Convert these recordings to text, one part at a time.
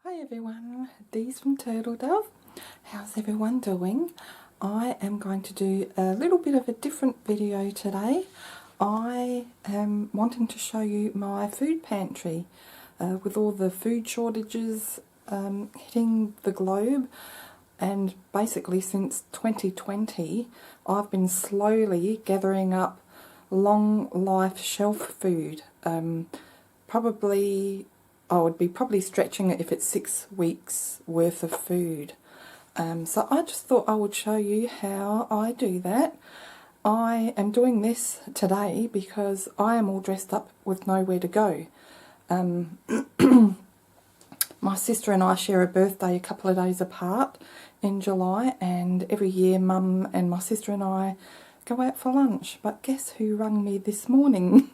Hi everyone, Dee's from Turtle Dove. How's everyone doing? I am going to do a little bit of a different video today. I am wanting to show you my food pantry with all the food shortages hitting the globe, and basically since 2020 I've been slowly gathering up long life shelf food. I would be probably stretching it if it's 6 weeks worth of food. So I just thought I would show you how I do that. I am doing this today because I am all dressed up with nowhere to go. My sister and I share a birthday a couple of days apart in July, and every year Mum and my sister and I go out for lunch. But guess who rang me this morning?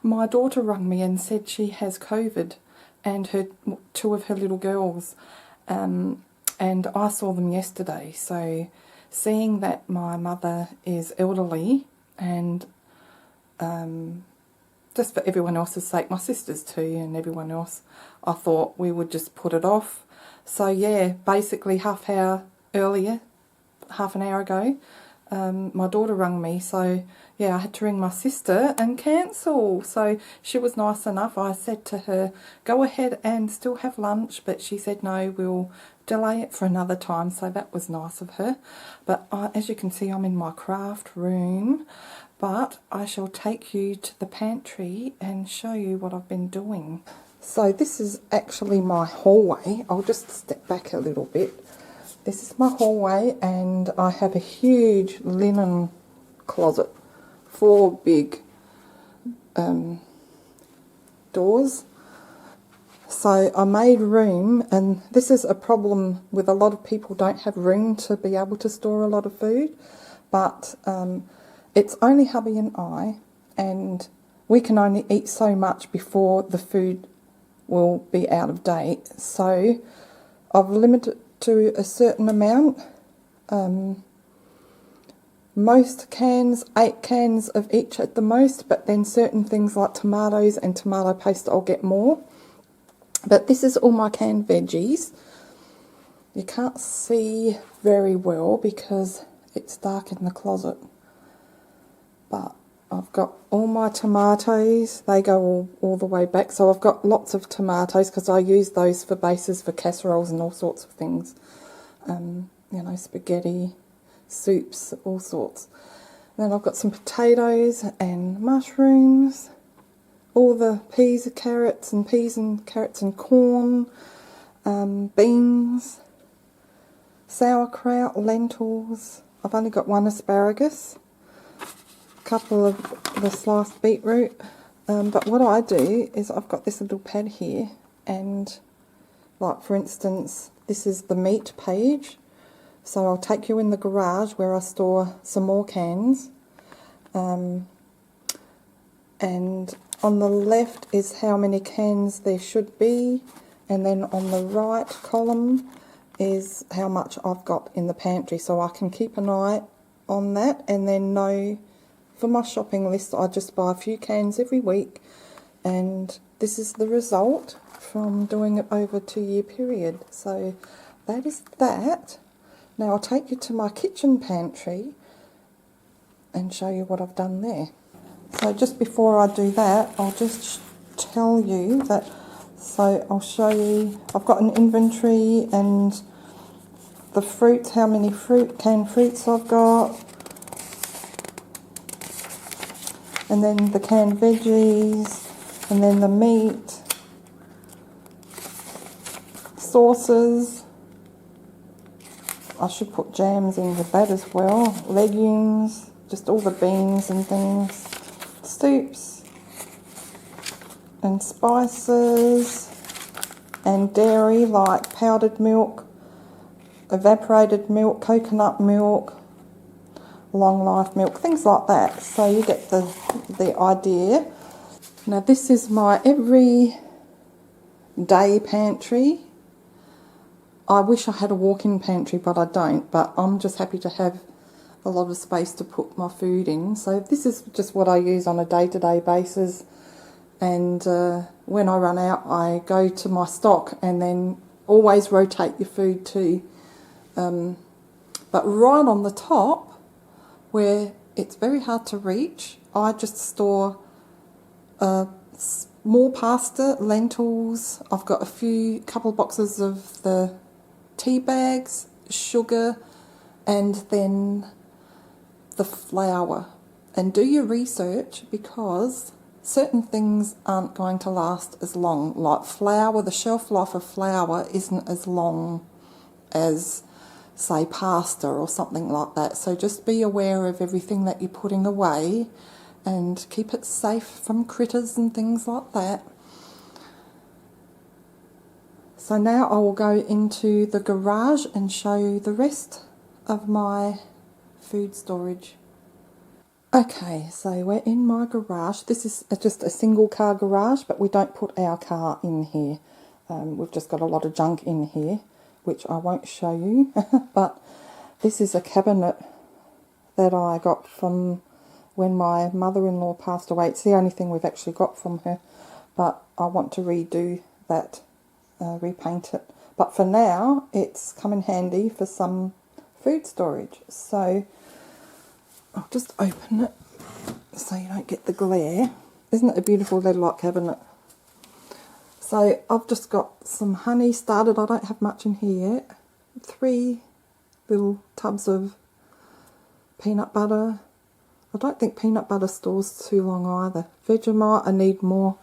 My daughter rang me and said she has COVID, and two of her little girls, and I saw them yesterday. So seeing that my mother is elderly, and just for everyone else's sake, my sisters too and everyone else, I thought we would just put it off. So yeah, basically half an hour ago, my daughter rang me, so yeah, I had to ring my sister and cancel. So she was nice enough. I said to her, go ahead and still have lunch, but she said no, we'll delay it for another time, so that was nice of her. But as you can see, I'm in my craft room, but I shall take you to the pantry and show you what I've been doing. So this is actually my hallway. I'll just step back a little bit. This is my hallway, and I have a huge linen closet, 4 big doors. So I made room, and this is a problem with a lot of people, don't have room to be able to store a lot of food, but it's only hubby and I, and we can only eat so much before the food will be out of date. So I've limited to a certain amount. Most cans, 8 cans of each at the most, but then certain things like tomatoes and tomato paste I'll get more. But this is all my canned veggies. You can't see very well because it's dark in the closet, but I've got all my tomatoes. They go all the way back, so I've got lots of tomatoes because I use those for bases for casseroles and all sorts of things. You know, spaghetti, soups, all sorts. Then I've got some potatoes and mushrooms, all the peas and carrots and corn, beans, sauerkraut, lentils. I've only got 1 asparagus, a couple of the sliced beetroot. But what I do is I've got this little pad here, and like for instance, this is the meat page. So I'll take you in the garage where I store some more cans. And on the left is how many cans there should be, and then on the right column is how much I've got in the pantry, so I can keep an eye on that and then know for my shopping list I just buy a few cans every week. And this is the result from doing it over a 2-year period. So that is that. Now I'll take you to my kitchen pantry and show you what I've done there. So just before I do that, I'll just tell you that, so I'll show you, I've got an inventory and the fruits, how many canned fruits I've got, and then the canned veggies, and then the meat, sauces. I should put jams in with that as well, legumes, just all the beans and things, soups and spices, and dairy like powdered milk, evaporated milk, coconut milk, long life milk, things like that. So you get the idea. Now this is my every day pantry. I wish I had a walk-in pantry, but I don't, but I'm just happy to have a lot of space to put my food in. So this is just what I use on a day-to-day basis. and when I run out I go to my stock, and then always rotate your food too. But right on the top, where it's very hard to reach, I just store more pasta, lentils. I've got couple boxes of the tea bags, sugar, and then the flour. And do your research, because certain things aren't going to last as long. Like flour, the shelf life of flour isn't as long as, say, pasta or something like that. So just be aware of everything that you're putting away and keep it safe from critters and things like that. So now I will go into the garage and show you the rest of my food storage. Okay, so we're in my garage. This is just a single car garage, but we don't put our car in here. We've just got a lot of junk in here, which I won't show you. But this is a cabinet that I got from when my mother-in-law passed away. It's the only thing we've actually got from her, but I want to redo that, repaint it. But for now, it's come in handy for some food storage. So I'll just open it so you don't get the glare. Isn't it a beautiful lead-like cabinet? So I've just got some honey started. I don't have much in here yet. 3 little tubs of peanut butter. I don't think peanut butter stores too long either. Vegemite, I need more.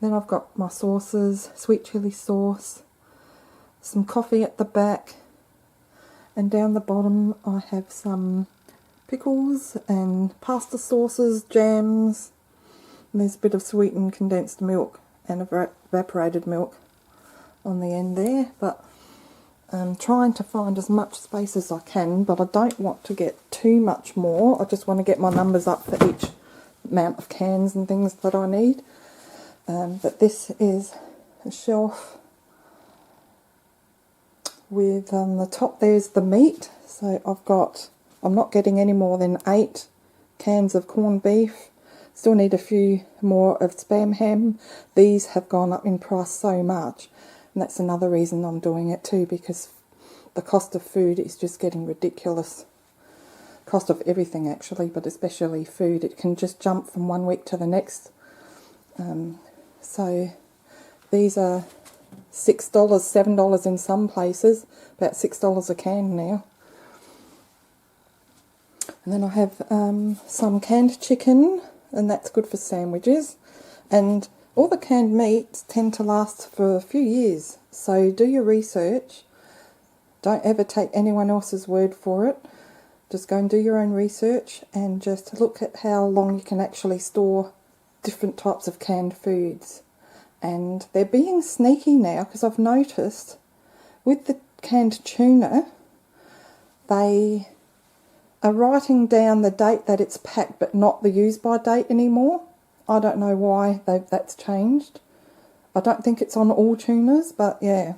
Then I've got my sauces, sweet chilli sauce, some coffee at the back, and down the bottom I have some pickles and pasta sauces, jams, and there's a bit of sweetened condensed milk and evaporated milk on the end there. But I'm trying to find as much space as I can, but I don't want to get too much more. I just want to get my numbers up for each amount of cans and things that I need. But this is a shelf with the top there's the meat. So I'm not getting any more than 8 cans of corned beef. Still need a few more of Spam ham. These have gone up in price so much, and that's another reason I'm doing it too, because the cost of food is just getting ridiculous. Cost of everything actually, but especially food. It can just jump from one week to the next. So these are $6, $7 in some places, about $6 a can now. And then I have some canned chicken, and that's good for sandwiches. And all the canned meats tend to last for a few years, so do your research. Don't ever take anyone else's word for it. Just go and do your own research and just look at how long you can actually store different types of canned foods. And they're being sneaky now, because I've noticed with the canned tuna, they are writing down the date that it's packed but not the use by date anymore. I don't know why that's changed. I don't think it's on all tunas, but yeah.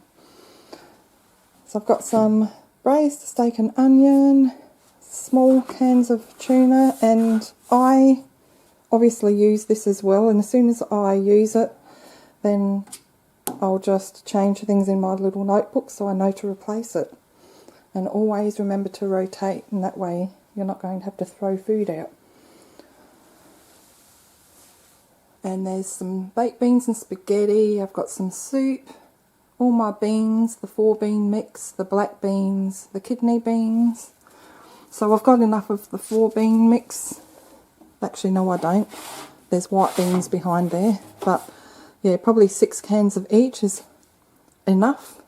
So I've got some braised steak and onion, small cans of tuna, and I obviously use this as well, and as soon as I use it, then I'll just change things in my little notebook so I know to replace it. And always remember to rotate, and that way you're not going to have to throw food out. And there's some baked beans and spaghetti. I've got some soup, all my beans, the 4-bean mix, the black beans, the kidney beans. So I've got enough of the 4-bean mix. Actually, no, I don't. There's white beans behind there. But yeah, probably 6 cans of each is enough.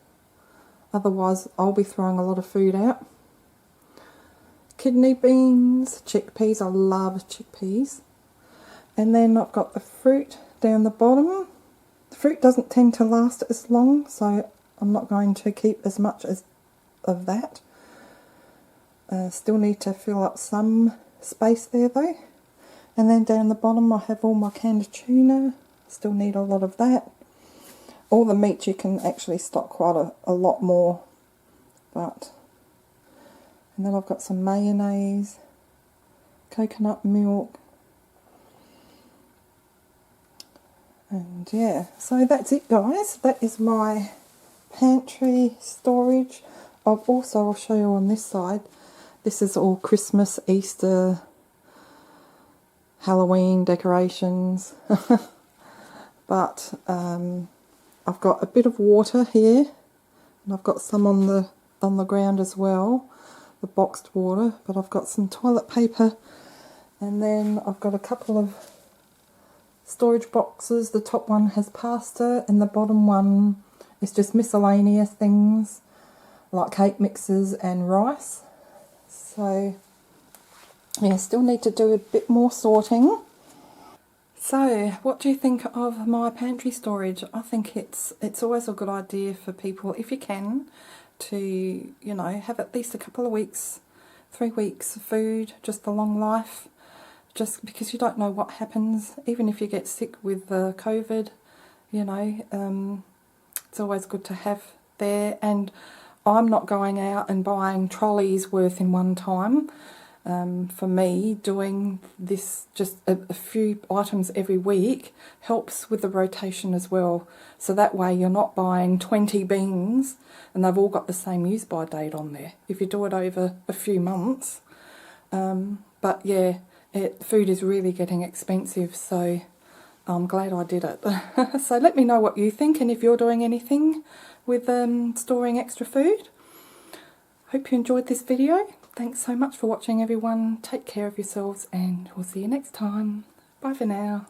Otherwise, I'll be throwing a lot of food out. Kidney beans, chickpeas. I love chickpeas. And then I've got the fruit down the bottom. The fruit doesn't tend to last as long, so I'm not going to keep as much of that. Still need to fill up some space there though. And then down the bottom I have all my canned tuna. Still need a lot of that. All the meat you can actually stock quite a lot more. And then I've got some mayonnaise, coconut milk, And yeah, so that's it guys. That is my pantry storage. I'll show you on this side. This is all Christmas, Easter, Halloween decorations. But I've got a bit of water here, and I've got some on the ground as well, the boxed water. But I've got some toilet paper, and then I've got a couple of storage boxes. The top one has pasta, and the bottom one is just miscellaneous things like cake mixes and rice. So yeah, still need to do a bit more sorting. So, what do you think of my pantry storage? I think it's always a good idea for people, if you can, to, you know, have at least a couple of weeks, 3 weeks of food, just the long life, just because you don't know what happens. Even if you get sick with COVID, you know, it's always good to have there. And I'm not going out and buying trolleys worth in one time. For me, doing this, just a few items every week, helps with the rotation as well. So that way you're not buying 20 beans and they've all got the same use by date on there, if you do it over a few months. But yeah, food is really getting expensive, so I'm glad I did it. So let me know what you think, and if you're doing anything with storing extra food. Hope you enjoyed this video. Thanks so much for watching everyone. Take care of yourselves and we'll see you next time. Bye for now.